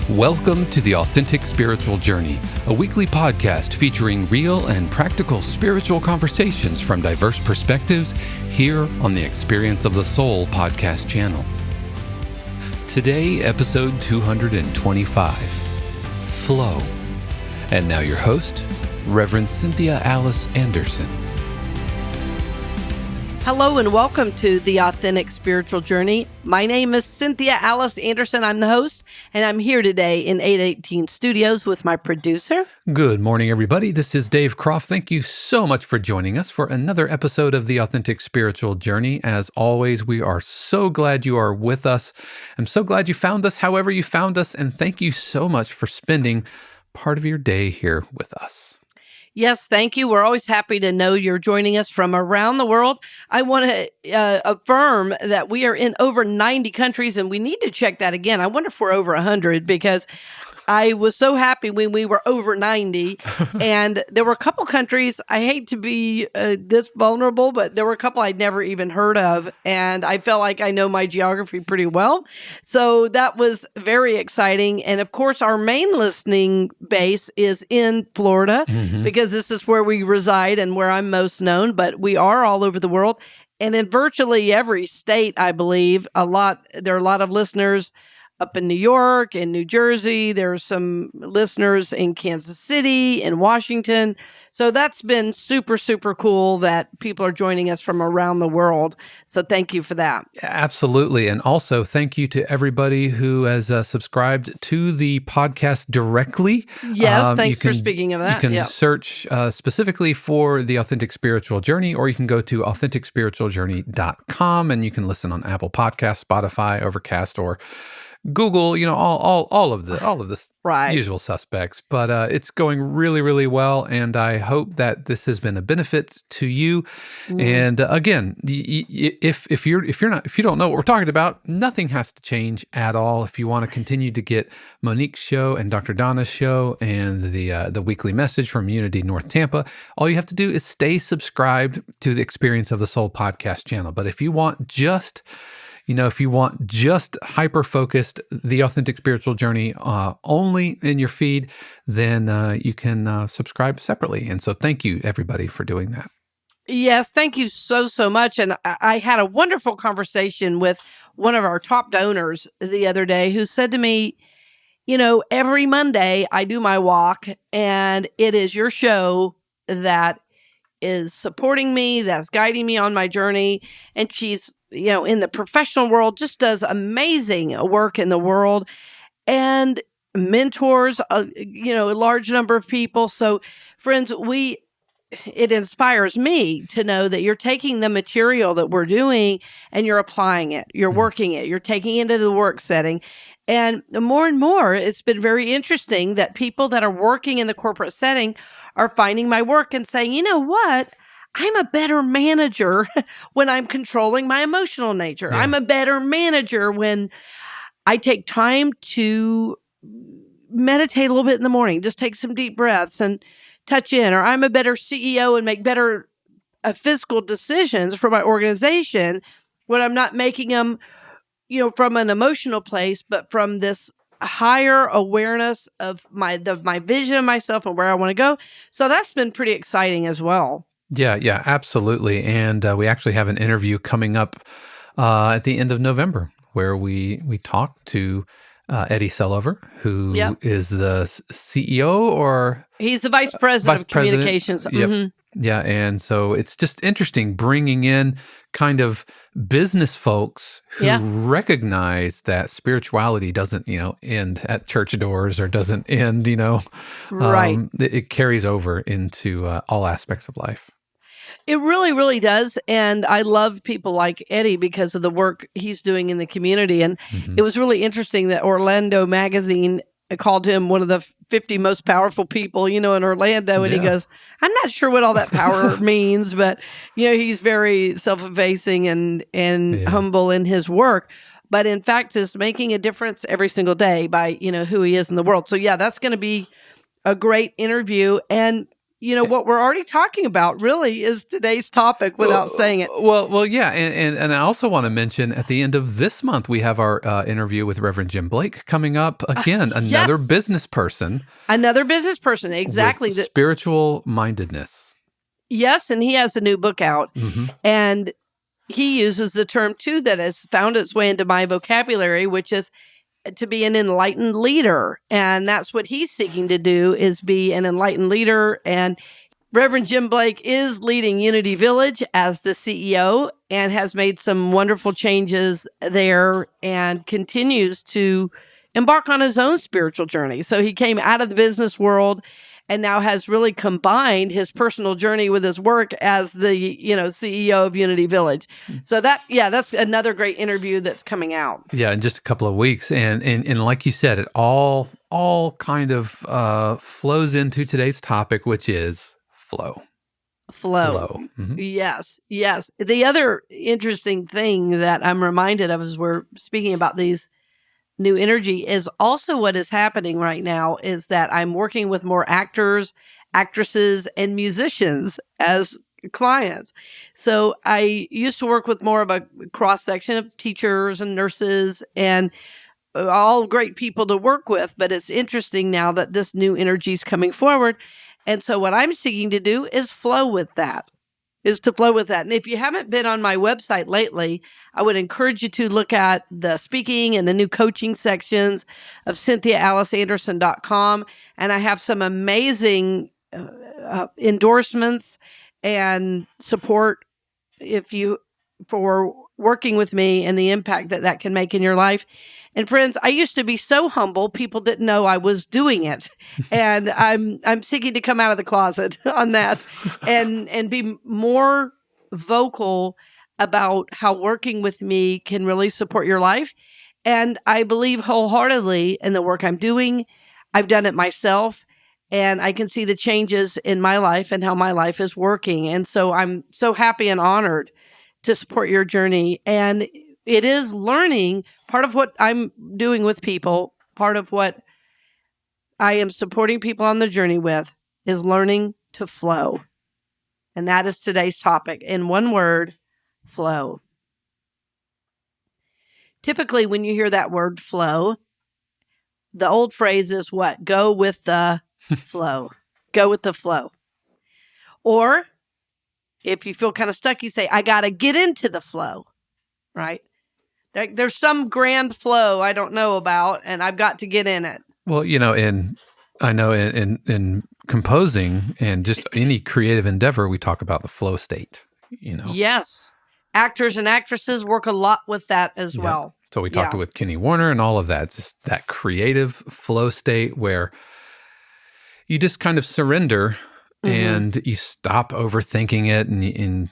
Welcome to The Authentic Spiritual Journey, a weekly podcast featuring real and practical spiritual conversations from diverse perspectives here on the Experience of the Soul podcast channel. Today, episode 225, Flow. And now your host, Reverend Cynthia Alice Anderson. Hello and welcome to The Authentic Spiritual Journey. My name is Cynthia Alice Anderson. I'm the host, and I'm here today in 818 Studios with my producer. Good morning, everybody. This is Dave Croft. Thank you so much for joining us for another episode of The Authentic Spiritual Journey. As always, we are so glad you are with us. I'm so glad you found us however you found us, and thank you so much for spending part of your day here with us. Yes, thank you. We're always happy to know you're joining us from around the world. I want to affirm that we are in over 90 countries, and we need to check that again. I wonder if we're over 100, because I was so happy when we were over 90, and there were a couple countries, I hate to be this vulnerable, but there were a couple I'd never even heard of, and I felt like I know my geography pretty well. So that was very exciting. And of course, our main listening base is in Florida, because this is where we reside and where I'm most known, but we are all over the world. And in virtually every state, I believe, there are a lot of listeners up in New York, in New Jersey. There's some listeners in Kansas City, in Washington. So that's been super, super cool that people are joining us from around the world. So thank you for that. Absolutely. And also thank you to everybody who has subscribed to the podcast directly. Yes, thanks for speaking of that. You can search specifically for The Authentic Spiritual Journey, or you can go to AuthenticSpiritualJourney.com and you can listen on Apple Podcasts, Spotify, Overcast, or Google, all of the usual suspects, but it's going really, really well, and I hope that this has been a benefit to you. And again, if you don't know what we're talking about, nothing has to change at all. If you want to continue to get Monique's show and Dr. Donna's show and the weekly message from Unity North Tampa, all you have to do is stay subscribed to the Experience of the Soul podcast channel. But if you want just hyper-focused, The Authentic Spiritual Journey only in your feed, then you can subscribe separately. And so thank you, everybody, for doing that. Yes, thank you so, so much. And I had a wonderful conversation with one of our top donors the other day who said to me, every Monday I do my walk, and it is your show that is supporting me, that's guiding me on my journey. And she's in the professional world, just does amazing work in the world and mentors, a large number of people. So friends, it inspires me to know that you're taking the material that we're doing and you're applying it, you're working it, you're taking it into the work setting. And more, it's been very interesting that people that are working in the corporate setting are finding my work and saying, you know what? I'm a better manager when I'm controlling my emotional nature. Yeah. I'm a better manager when I take time to meditate a little bit in the morning, just take some deep breaths and touch in. Or I'm a better CEO and make better fiscal decisions for my organization when I'm not making them, from an emotional place, but from this higher awareness of my vision of myself and where I want to go. So that's been pretty exciting as well. Yeah, absolutely. And we actually have an interview coming up at the end of November where we talk to Eddie Sellover, who is the CEO, or he's the Vice President of Communications. Yep. Yeah, and so it's just interesting bringing in kind of business folks who recognize that spirituality doesn't, end at church doors, or doesn't end, right. It carries over into all aspects of life. It really, really does. And I love people like Eddie because of the work he's doing in the community. And it was really interesting that Orlando Magazine called him one of the 50 most powerful people, in Orlando. And he goes, I'm not sure what all that power means, but, he's very self-effacing and humble in his work. But in fact, is making a difference every single day by, who he is in the world. So that's going to be a great interview. And what we're already talking about really is today's topic without saying it. Well, yeah. And I also want to mention at the end of this month, we have our interview with Reverend Jim Blake coming up. Again, another business person. Another business person, exactly. With spiritual mindedness. Yes, and he has a new book out. And he uses the term, too, that has found its way into my vocabulary, which is to be an enlightened leader. And that's what he's seeking to do, is be an enlightened leader. And Reverend Jim Blake is leading Unity Village as the CEO and has made some wonderful changes there and continues to embark on his own spiritual journey. So he came out of the business world and now has really combined his personal journey with his work as the, CEO of Unity Village. So that's another great interview that's coming out. Yeah, in just a couple of weeks. And like you said, it all kind of flows into today's topic, which is flow. Mm-hmm. Yes. The other interesting thing that I'm reminded of as we're speaking about these new energy is also what is happening right now is that I'm working with more actors, actresses, and musicians as clients. So I used to work with more of a cross section of teachers and nurses and all great people to work with. But it's interesting now that this new energy is coming forward. And so what I'm seeking to do is flow with that. And if you haven't been on my website lately, I would encourage you to look at the speaking and the new coaching sections of CynthiaAliceAnderson.com. And I have some amazing endorsements and support for working with me and the impact that can make in your life. And friends, I used to be so humble, people didn't know I was doing it. And I'm seeking to come out of the closet on that and be more vocal about how working with me can really support your life. And I believe wholeheartedly in the work I'm doing. I've done it myself, and I can see the changes in my life and how my life is working. And so I'm so happy and honored to support your journey. And it is learning. Part of what I'm doing with people, part of what I am supporting people on the journey with is learning to flow. And that is today's topic. In one word, flow. Typically, when you hear that word flow, the old phrase is what? Go with the flow. Go with the flow. Or if you feel kind of stuck, you say, I got to get into the flow, right? There's some grand flow I don't know about, and I've got to get in it. Well, in composing and just any creative endeavor, we talk about the flow state, Yes. Actors and actresses work a lot with that as well. So we talked with Kenny Werner and all of that, just that creative flow state where you just kind of surrender and you stop overthinking it and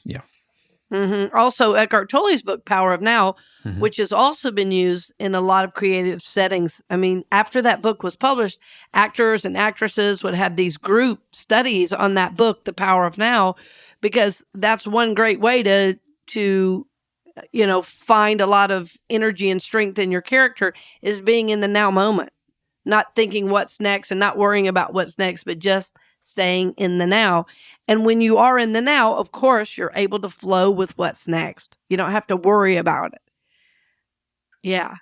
Also, Eckhart Tolle's book, Power of Now, which has also been used in a lot of creative settings. I mean, after that book was published, actors and actresses would have these group studies on that book, The Power of Now, because that's one great way to find a lot of energy and strength in your character is being in the now moment, not thinking what's next and not worrying about what's next, but just staying in the now. And when you are in the now, of course, you're able to flow with what's next. You don't have to worry about it. Yeah.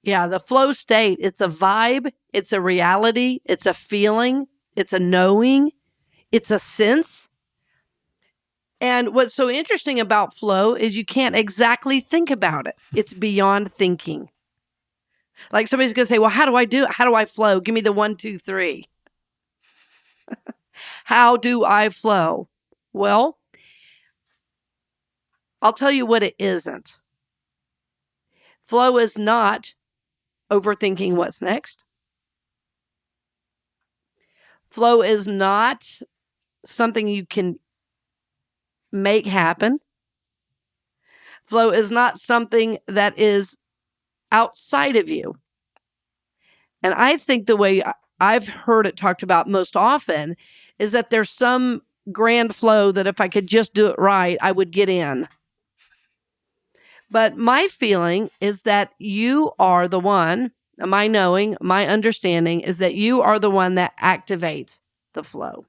The flow state, it's a vibe, it's a reality, it's a feeling, it's a knowing, it's a sense. And what's so interesting about flow is you can't exactly think about it. It's beyond thinking. Like somebody's going to say, well, how do I do it? How do I flow? Give me the 1, 2, 3. How do I flow? Well, I'll tell you what it isn't. Flow is not overthinking what's next. Flow is not something you can make happen. Flow is not something that is outside of you. And I think the way I've heard it talked about most often is that there's some grand flow that if I could just do it right, I would get in. But my feeling is that you are the one, my knowing, my understanding is that you are the one that activates the flow.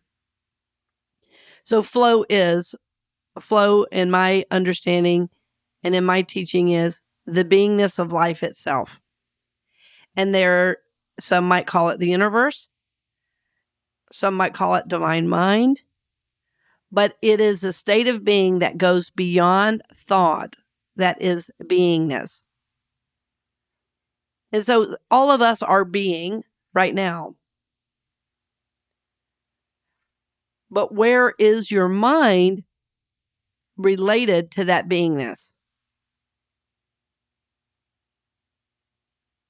So flow in my understanding and in my teaching is the beingness of life itself. And some might call it the universe. Some might call it divine mind. But it is a state of being that goes beyond thought. That is beingness. And so all of us are being right now. But where is your mind related to that beingness?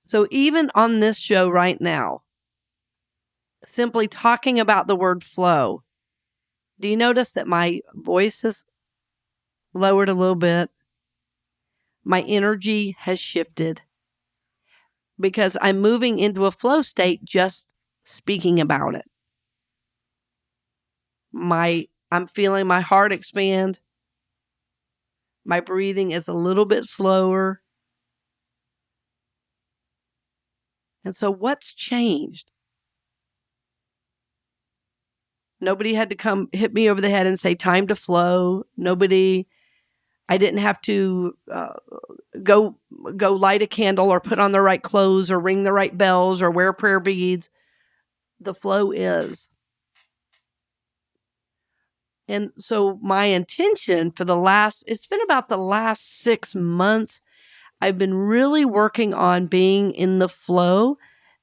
So even on this show right now, simply talking about the word flow, do you notice that my voice is lowered a little bit? My energy has shifted because I'm moving into a flow state just speaking about it. I'm feeling my heart expand. My breathing is a little bit slower. And so what's changed? Nobody had to come hit me over the head and say, time to flow. I didn't have to go light a candle or put on the right clothes or ring the right bells or wear prayer beads. The flow is. And so my intention it's been about the last 6 months, I've been really working on being in the flow.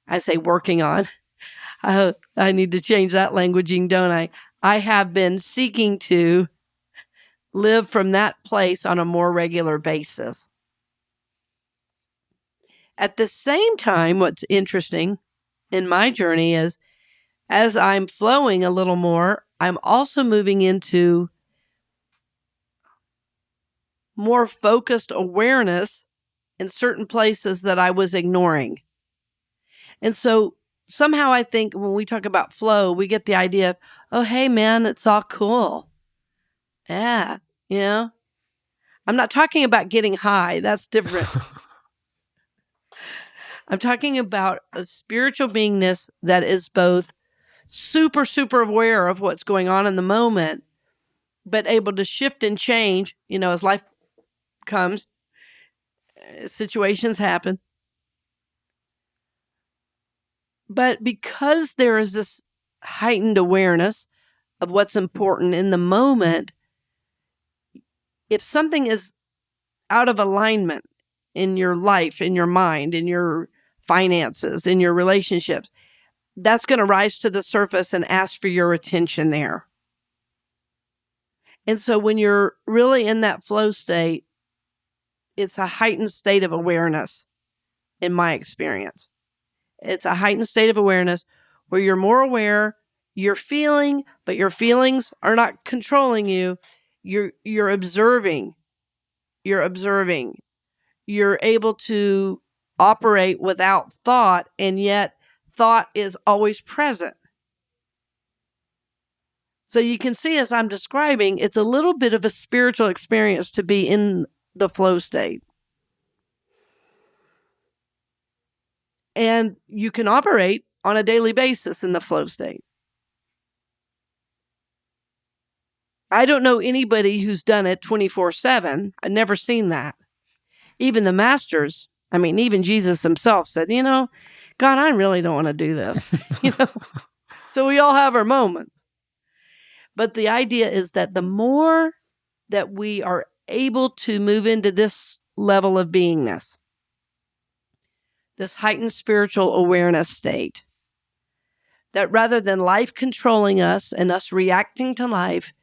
I say working on. I need to change that languaging, don't I? I have been seeking to live from that place on a more regular basis. At the same time, what's interesting in my journey is as I'm flowing a little more, I'm also moving into more focused awareness in certain places that I was ignoring. And so somehow I think when we talk about flow, we get the idea of, oh, hey, man, it's all cool. Yeah, I'm not talking about getting high. That's different. I'm talking about a spiritual beingness that is both super, super aware of what's going on in the moment, but able to shift and change, as life comes, situations happen. But because there is this heightened awareness of what's important in the moment, if something is out of alignment in your life, in your mind, in your finances, in your relationships, that's going to rise to the surface and ask for your attention there. And so when you're really in that flow state, it's a heightened state of awareness, in my experience. It's a heightened state of awareness where you're more aware, you're feeling, but your feelings are not controlling you. You're observing. You're observing. You're able to operate without thought, and yet thought is always present. So you can see, as I'm describing, it's a little bit of a spiritual experience to be in the flow state. And you can operate on a daily basis in the flow state. I don't know anybody who's done it 24/7. I've never seen that. Even the masters, even Jesus himself said, God, I really don't want to do this. So we all have our moments. But the idea is that the more that we are able to move into this level of beingness, this heightened spiritual awareness state, that rather than life controlling us and us reacting to life,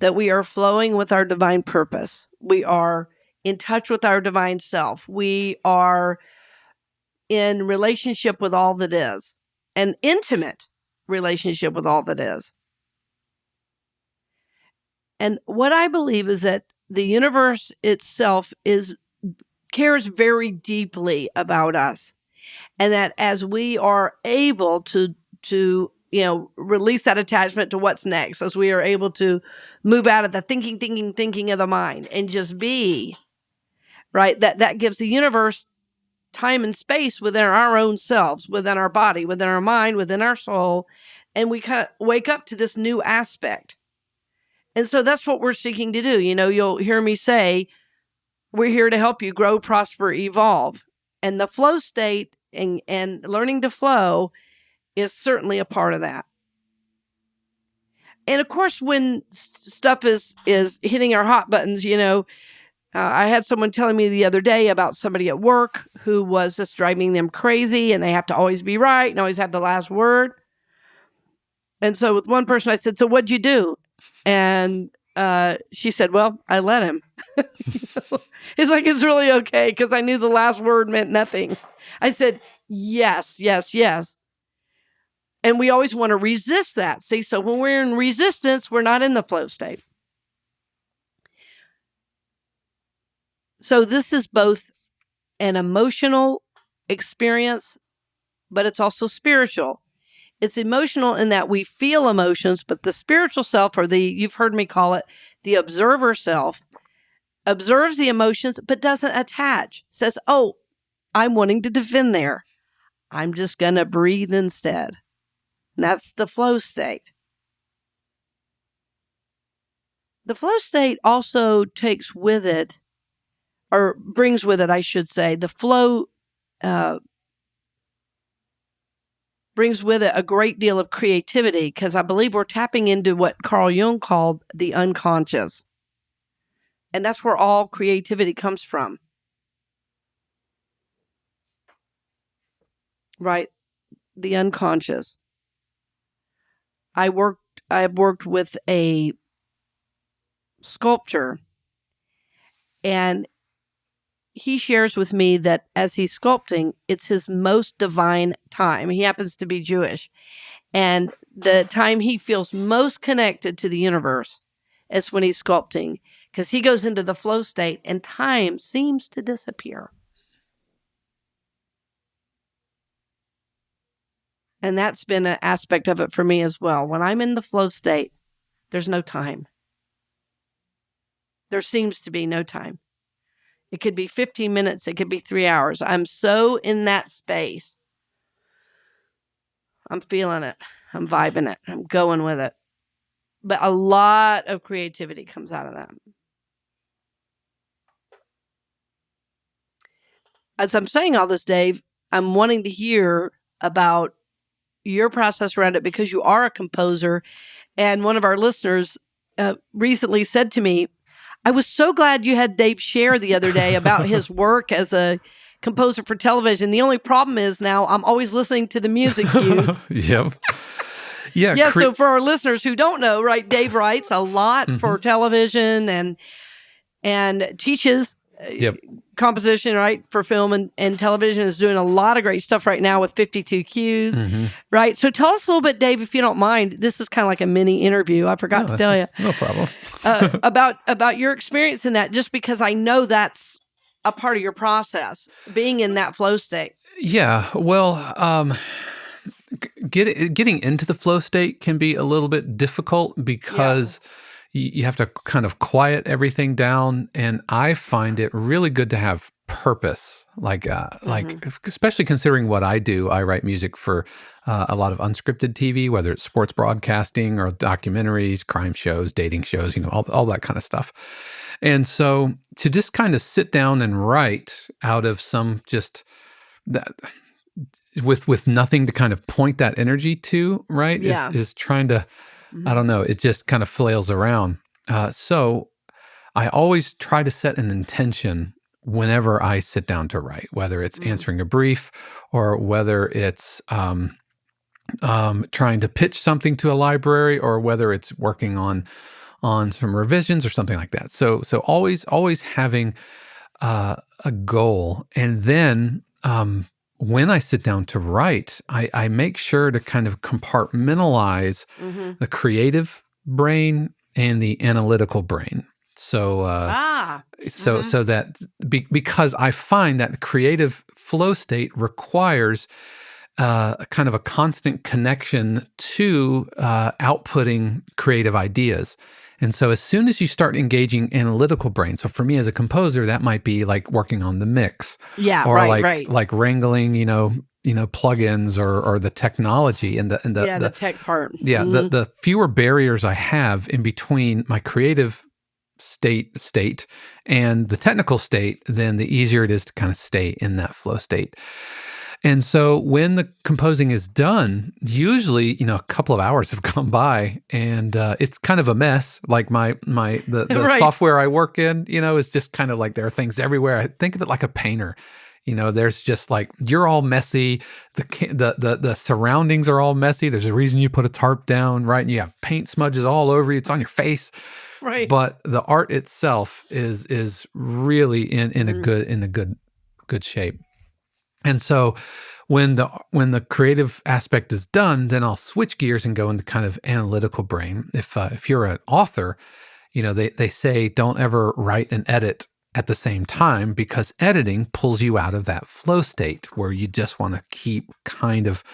that we are flowing with our divine purpose. We are in touch with our divine self. We are in relationship with all that is, an intimate relationship with all that is. And what I believe is that the universe itself cares very deeply about us. And that as we are able to release that attachment to what's next, as we are able to move out of the thinking of the mind and just be, right? That gives the universe time and space within our own selves, within our body, within our mind, within our soul. And we kind of wake up to this new aspect. And so that's what we're seeking to do. You'll hear me say, we're here to help you grow, prosper, evolve. And the flow state and learning to flow is certainly a part of that. And of course, when stuff is hitting our hot buttons, I had someone telling me the other day about somebody at work who was just driving them crazy, and they have to always be right and always have the last word. And so with one person, I said, "So what'd you do?" And she said, "Well, I let him." It's like, it's really okay, because I knew the last word meant nothing. I said, yes, yes, yes. And we always want to resist that. See, so when we're in resistance, we're not in the flow state. So this is both an emotional experience, but it's also spiritual. It's emotional in that we feel emotions, but the spiritual self, or you've heard me call it, the observer self, observes the emotions, but doesn't attach. Says, oh, I'm wanting to defend there. I'm just going to breathe instead. And that's the flow state. The flow state also takes with it, or brings with it, I should say, the flow brings with it a great deal of creativity, because I believe we're tapping into what Carl Jung called the unconscious. And that's where all creativity comes from. Right? The unconscious. I've worked with a sculptor, and he shares with me that as he's sculpting, it's his most divine time. He happens to be Jewish. And the time he feels most connected to the universe is when he's sculpting, because he goes into the flow state and time seems to disappear. And that's been an aspect of it for me as well. When I'm in the flow state, there's no time. There seems to be no time. It could be 15 minutes. It could be 3 hours. I'm so in that space. I'm feeling it. I'm vibing it. I'm going with it. But a lot of creativity comes out of that. As I'm saying all this, Dave, I'm wanting to hear about your process around it, because you are a composer. And one of our listeners recently said to me, I was so glad you had Dave share the other day about his work as a composer for television. The only problem is now I'm always listening to the music cues. Yep. Yeah. Yeah. So for our listeners who don't know, right, Dave writes a lot for television and teaches composition, right, for film and television. Is doing a lot of great stuff right now with 52 cues, right? So tell us a little bit, Dave, if you don't mind. This is kind of like a mini interview. I forgot to tell you. No problem. about your experience in that, just because I know that's a part of your process, being in that flow state. Yeah. Well, getting into the flow state can be a little bit difficult, because you have to kind of quiet everything down. And I find it really good to have purpose, like especially considering what I do. I write music for a lot of unscripted TV, whether it's sports broadcasting or documentaries, crime shows, dating shows, all that kind of stuff. And so to just kind of sit down and write out of some just that with nothing to kind of point that energy to, right? Is trying to, I don't know, it just kind of flails around. So I always try to set an intention whenever I sit down to write, whether it's answering a brief or whether it's trying to pitch something to a library, or whether it's working on some revisions or something like that. So always having a goal. And then when I sit down to write, I make sure to kind of compartmentalize the creative brain and the analytical brain. So, so that because I find that the creative flow state requires kind of a constant connection to outputting creative ideas. And so as soon as you start engaging analytical brain, so for me as a composer, that might be like working on the mix, or like wrangling, plugins or the technology and the tech part. The fewer barriers I have in between my creative state and the technical state, then the easier it is to kind of stay in that flow state. And so when the composing is done, usually, a couple of hours have gone by and it's kind of a mess. Like the Right. software I work in, is just kind of like there are things everywhere. I think of it like a painter. There's just like, you're all messy. The surroundings are all messy. There's a reason you put a tarp down, right? And you have paint smudges all over you. It's on your face. Right. But the art itself is really in a good shape. And so when the creative aspect is done, then I'll switch gears and go into kind of analytical brain. If you're an author, they say don't ever write and edit at the same time, because editing pulls you out of that flow state where you just want to keep kind of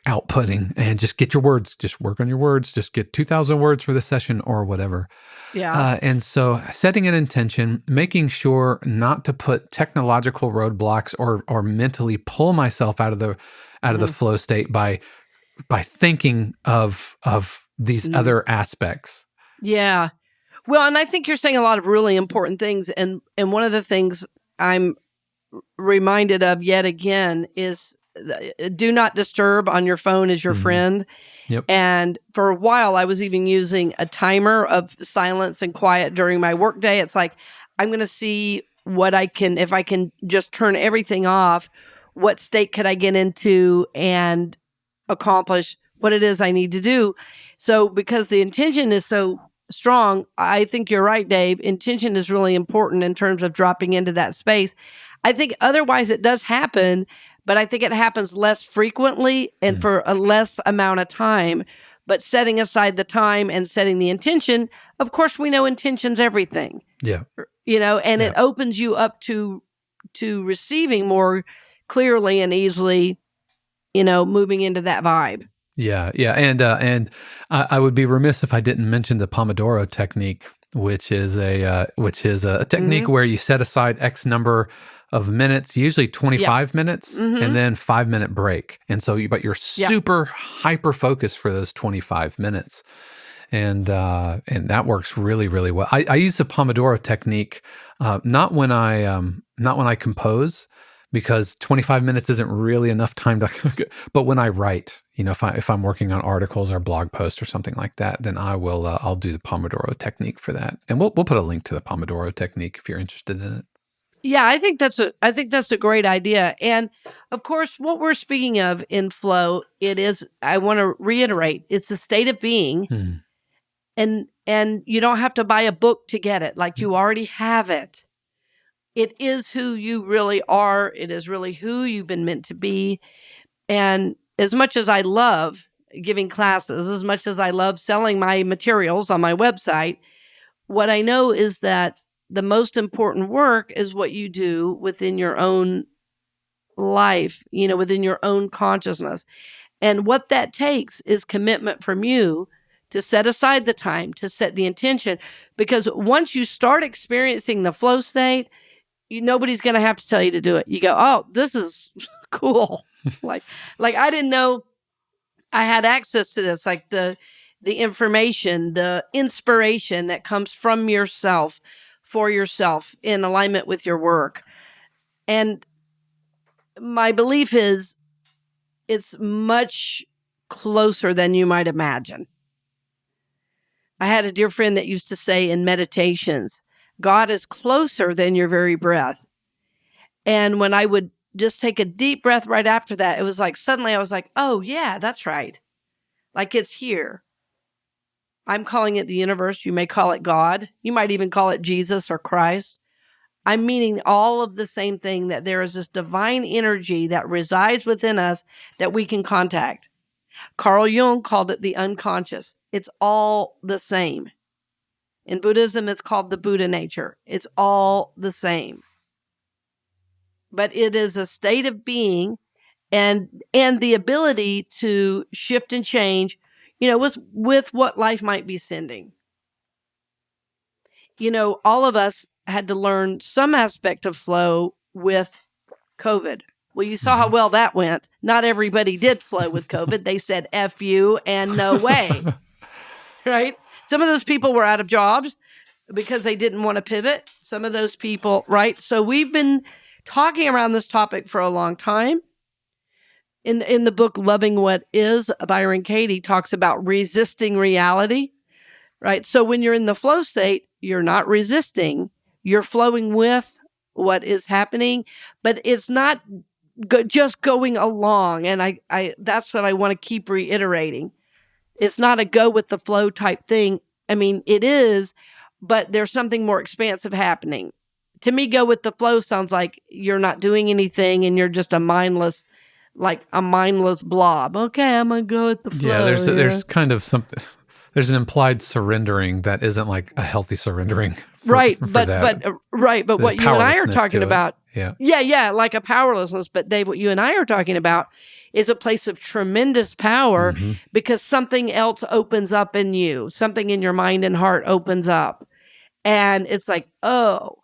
outputting and just get your words, just work on your words, just get 2,000 words for the session or whatever. Yeah. And so setting an intention, making sure not to put technological roadblocks or mentally pull myself out of the flow state by thinking of these other aspects. Yeah. Well, and I think you're saying a lot of really important things. And one of the things I'm reminded of yet again is do not disturb on your phone is your friend. Yep. And for a while, I was even using a timer of silence and quiet during my workday. It's like, I'm going to see if I can just turn everything off, what state could I get into and accomplish what it is I need to do. So because the intention is so strong, I think you're right, Dave. Intention is really important in terms of dropping into that space. I think otherwise it does happen, but I think it happens less frequently and for a less amount of time. But setting aside the time and setting the intention, of course, we know intention's everything. Yeah. And it opens you up to receiving more clearly and easily, moving into that vibe. Yeah. And I would be remiss if I didn't mention the Pomodoro Technique, which is a technique where you set aside X number of minutes, usually 25 minutes, and then 5-minute break. And so but you're super hyper focused for those 25 minutes. And that works really, really well. I use the Pomodoro Technique, not when I compose, because 25 minutes isn't really enough time but when I write, if I'm working on articles or blog posts or something like that, then I'll do the Pomodoro Technique for that. And we'll put a link to the Pomodoro Technique if you're interested in it. Yeah, I think that's a great idea. And of course, what we're speaking of in flow, I want to reiterate, it's a state of being. And you don't have to buy a book to get it. Like you already have it. It is who you really are. It is really who you've been meant to be. And as much as I love giving classes, as much as I love selling my materials on my website, what I know is that the most important work is what you do within your own life, within your own consciousness. And what that takes is commitment from you to set aside the time, to set the intention. Because once you start experiencing the flow state, nobody's going to have to tell you to do it. You go, oh, this is cool. like I didn't know I had access to this, like the information, the inspiration that comes from yourself, for yourself, in alignment with your work. And my belief is it's much closer than you might imagine. I had a dear friend that used to say in meditations, God is closer than your very breath. And when I would just take a deep breath right after that, it was like suddenly I was like, oh, yeah, that's right. Like it's here. I'm calling it the universe. You may call it God. You might even call it Jesus or Christ. I'm meaning all of the same thing, that there is this divine energy that resides within us that we can contact. Carl Jung called it the unconscious. It's all the same. In Buddhism, it's called the Buddha nature. It's all the same. But it is a state of being and the ability to shift and change, with what life might be sending. All of us had to learn some aspect of flow with COVID. Well, you saw how well that went. Not everybody did flow with COVID. They said F you and no way. Right? Some of those people were out of jobs because they didn't want to pivot. Some of those people, right? So we've been talking around this topic for a long time. In the book Loving What Is, Byron Katie talks about resisting reality, right? So when you're in the flow state, you're not resisting. You're flowing with what is happening, but it's not just going along. And I that's what I want to keep reiterating. It's not a go with the flow type thing. I mean, it is, but there's something more expansive happening. To me, go with the flow sounds like you're not doing anything and you're just a mindless blob. Okay, I'm gonna go with the flow. Yeah, there's kind of something. There's an implied surrendering that isn't like a healthy surrendering. But what you and I are talking about, like a powerlessness. But Dave, what you and I are talking about is a place of tremendous power because something else opens up in you, something in your mind and heart opens up, and it's like, oh,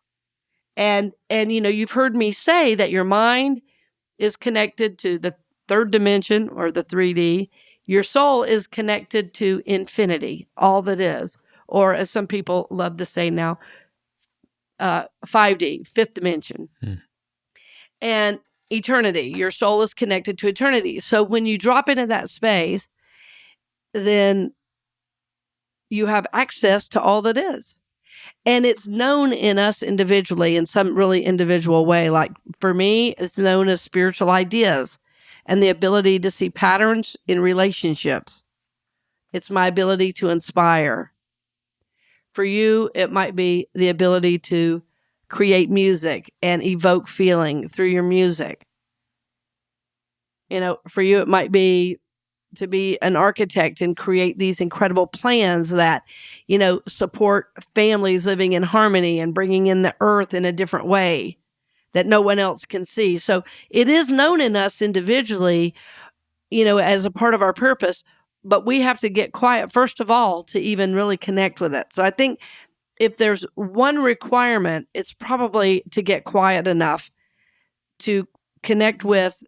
and you've heard me say that your mind is connected to the third dimension or the 3D. Your soul is connected to infinity, all that is, or as some people love to say now, 5D, fifth dimension, and eternity. Your soul is connected to eternity. So when you drop into that space, then you have access to all that is. And it's known in us individually in some really individual way. Like for me, it's known as spiritual ideas and the ability to see patterns in relationships. It's my ability to inspire. For you, it might be the ability to create music and evoke feeling through your music. For you, it might be to be an architect and create these incredible plans that, support families living in harmony and bringing in the earth in a different way that no one else can see. So it is known in us individually, as a part of our purpose, but we have to get quiet, first of all, to even really connect with it. So I think if there's one requirement, it's probably to get quiet enough to connect with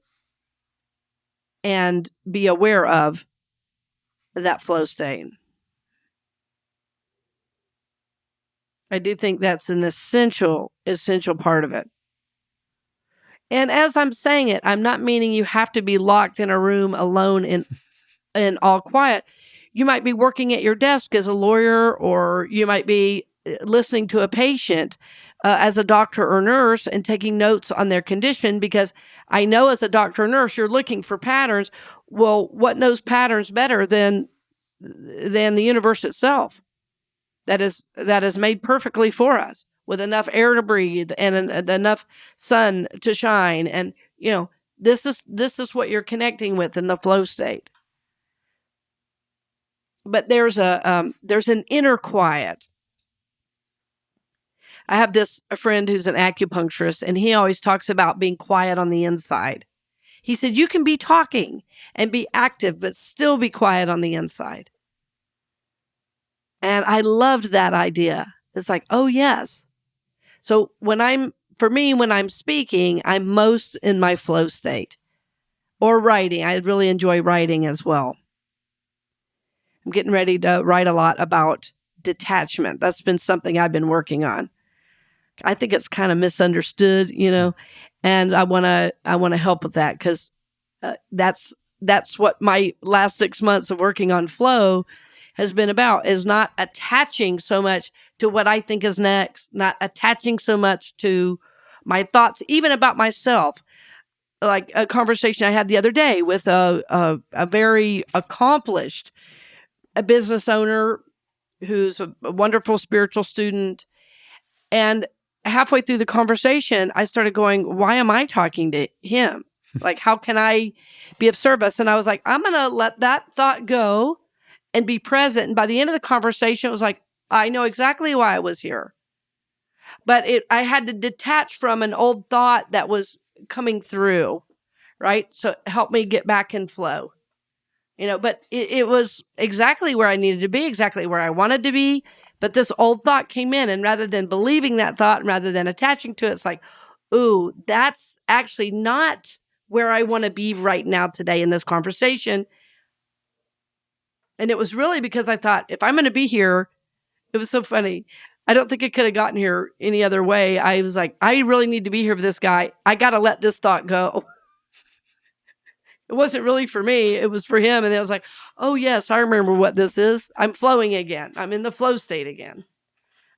and be aware of that flow state. I do think that's an essential part of it. And as I'm saying it, I'm not meaning you have to be locked in a room alone and all quiet. You might be working at your desk as a lawyer, or you might be listening to a patient as a doctor or nurse and taking notes on their condition, because I know as a doctor or nurse, you're looking for patterns. Well, what knows patterns better than the universe itself that is made perfectly for us, with enough air to breathe and enough sun to shine. And, this is what you're connecting with in the flow state. But there's an inner quiet. I have a friend who's an acupuncturist, and he always talks about being quiet on the inside. He said, you can be talking and be active, but still be quiet on the inside. And I loved that idea. It's like, oh yes. So when I'm speaking, I'm most in my flow state, or writing. I really enjoy writing as well. I'm getting ready to write a lot about detachment. That's been something I've been working on. I think it's kind of misunderstood, and I want to help with that, because that's what my last 6 months of working on flow has been about, is not attaching so much to what I think is next, not attaching so much to my thoughts, even about myself. Like a conversation I had the other day with a very accomplished business owner who's a wonderful spiritual student. And halfway through the conversation, I started going, why am I talking to him? Like, how can I be of service? And I was like, I'm going to let that thought go and be present. And by the end of the conversation, it was like, I know exactly why I was here. But I had to detach from an old thought that was coming through, right? So it helped me get back in flow. But it was exactly where I needed to be, exactly where I wanted to be. But this old thought came in, and rather than believing that thought and rather than attaching to it, it's like, ooh, that's actually not where I want to be right now today in this conversation. And it was really because I thought, if I'm going to be here, it was so funny. I don't think I could have gotten here any other way. I was like, I really need to be here for this guy. I got to let this thought go. It wasn't really for me. It was for him. And it was like, oh, yes, I remember what this is. I'm flowing again. I'm in the flow state again.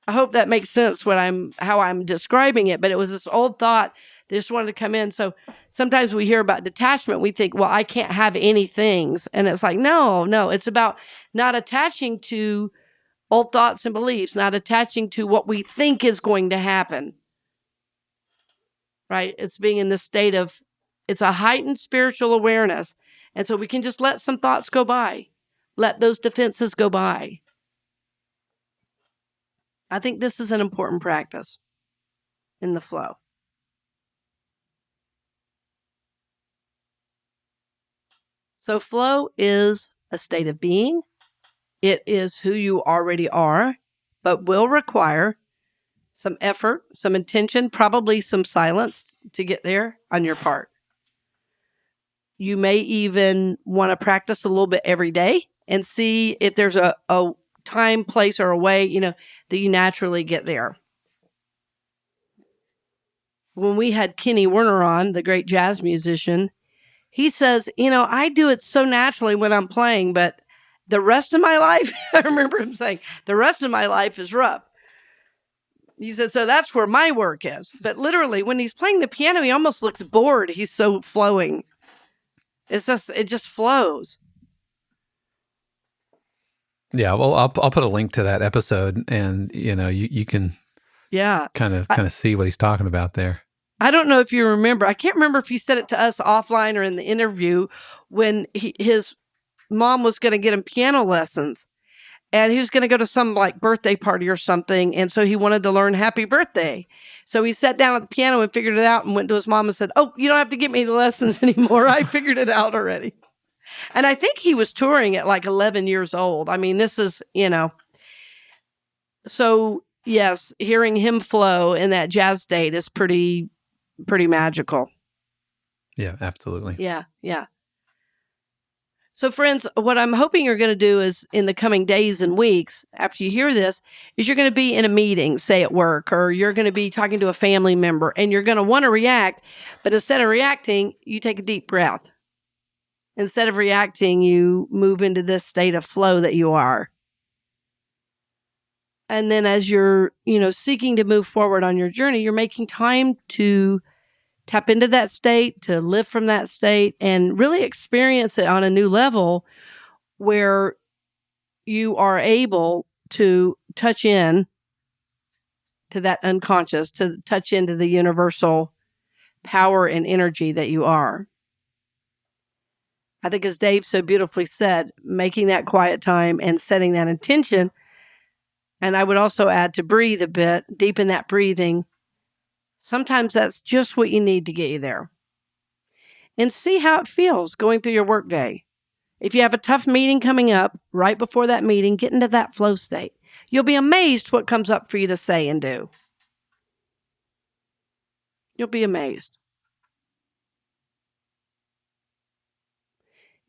I hope that makes sense how I'm describing it. But it was this old thought that just wanted to come in. So sometimes we hear about detachment. We think, well, I can't have any things. And it's like, no. It's about not attaching to old thoughts and beliefs, not attaching to what we think is going to happen. Right? It's being in this state of, it's a heightened spiritual awareness. And so we can just let some thoughts go by. Let those defenses go by. I think this is an important practice in the flow. So flow is a state of being. It is who you already are, but will require some effort, some intention, probably some silence to get there on your part. You may even want to practice a little bit every day and see if there's a time, place, or a way, that you naturally get there. When we had Kenny Werner on, the great jazz musician, he says, I do it so naturally when I'm playing, but the rest of my life, I remember him saying, the rest of my life is rough. He said, so that's where my work is. But literally, when he's playing the piano, he almost looks bored. He's so flowing. It just flows. Yeah, well, I'll put a link to that episode, and you can kind of see what he's talking about there. I don't know if you remember. I can't remember if he said it to us offline or in the interview when his mom was going to get him piano lessons, and he was going to go to some birthday party or something, and so he wanted to learn Happy Birthday. So he sat down at the piano and figured it out and went to his mom and said, oh, you don't have to get me the lessons anymore. I figured it out already. And I think he was touring at 11 years old. I mean, this is, So, yes, hearing him flow in that jazz state is pretty magical. Yeah, absolutely. Yeah. So, friends, what I'm hoping you're going to do is in the coming days and weeks after you hear this is you're going to be in a meeting, say at work, or you're going to be talking to a family member, and you're going to want to react. But instead of reacting, you take a deep breath. Instead of reacting, you move into this state of flow that you are. And then as you're, seeking to move forward on your journey, you're making time to tap into that state, to live from that state, and really experience it on a new level where you are able to touch in to that unconscious, to touch into the universal power and energy that you are. I think as Dave so beautifully said, making that quiet time and setting that intention. And I would also add to breathe a bit, deepen that breathing. Sometimes that's just what you need to get you there. And see how it feels going through your workday. If you have a tough meeting coming up, right before that meeting, get into that flow state. You'll be amazed what comes up for you to say and do. You'll be amazed.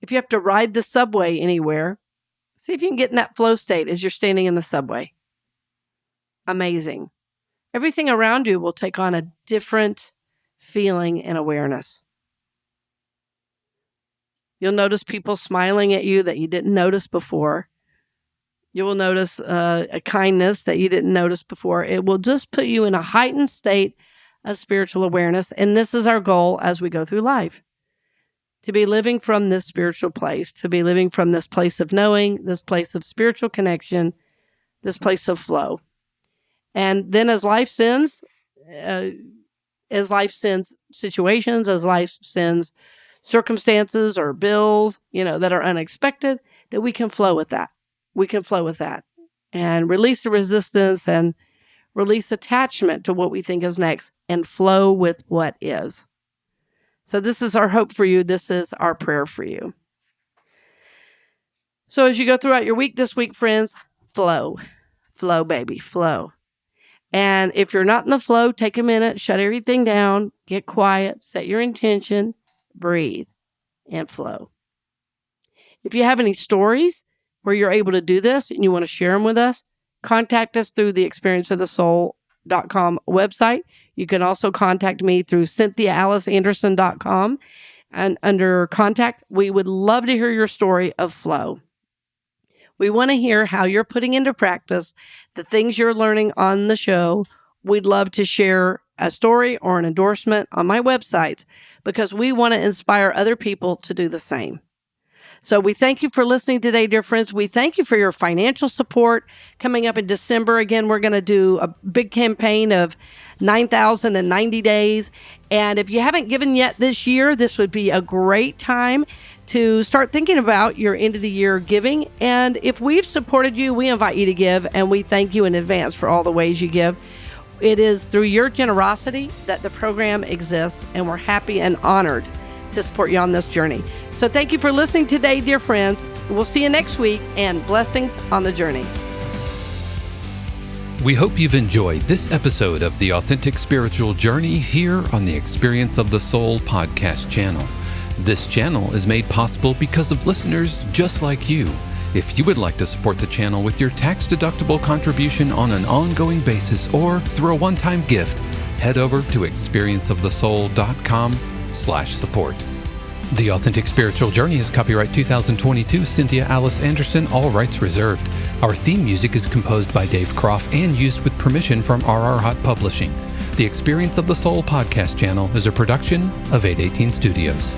If you have to ride the subway anywhere, see if you can get in that flow state as you're standing in the subway. Amazing. Everything around you will take on a different feeling and awareness. You'll notice people smiling at you that you didn't notice before. You will notice a kindness that you didn't notice before. It will just put you in a heightened state of spiritual awareness. And this is our goal as we go through life. To be living from this spiritual place, to be living from this place of knowing, this place of spiritual connection, this place of flow. And then as life sends situations, as life sends circumstances or bills, that are unexpected, that we can flow with that. We can flow with that and release the resistance and release attachment to what we think is next and flow with what is. So this is our hope for you. This is our prayer for you. So as you go throughout your week this week, friends, flow, baby, flow. And if you're not in the flow, take a minute, shut everything down, get quiet, set your intention, breathe, and flow. If you have any stories where you're able to do this and you want to share them with us, contact us through the experienceofthesoul.com website. You can also contact me through cynthiaaliceanderson.com. And under contact, we would love to hear your story of flow. We want to hear how you're putting into practice the things you're learning on the show. We'd love to share a story or an endorsement on my website because we want to inspire other people to do the same. So we thank you for listening today, dear friends. We thank you for your financial support. Coming up in December, again, we're going to do a big campaign of 9,090 days. And if you haven't given yet this year, this would be a great time to start thinking about your end of the year giving. And if we've supported you, we invite you to give, and we thank you in advance for all the ways you give. It is through your generosity that the program exists, and we're happy and honored to support you on this journey. So thank you for listening today, dear friends. We'll see you next week, and blessings on the journey. We hope you've enjoyed this episode of The Authentic Spiritual Journey here on the Experience of the Soul podcast channel. This channel is made possible because of listeners just like you. If you would like to support the channel with your tax-deductible contribution on an ongoing basis or through a one-time gift, head over to experienceofthesoul.com/support. The Authentic Spiritual Journey is copyright 2022, Cynthia Alice Anderson, all rights reserved. Our theme music is composed by Dave Croft and used with permission from RR Hot Publishing. The Experience of the Soul podcast channel is a production of 818 Studios.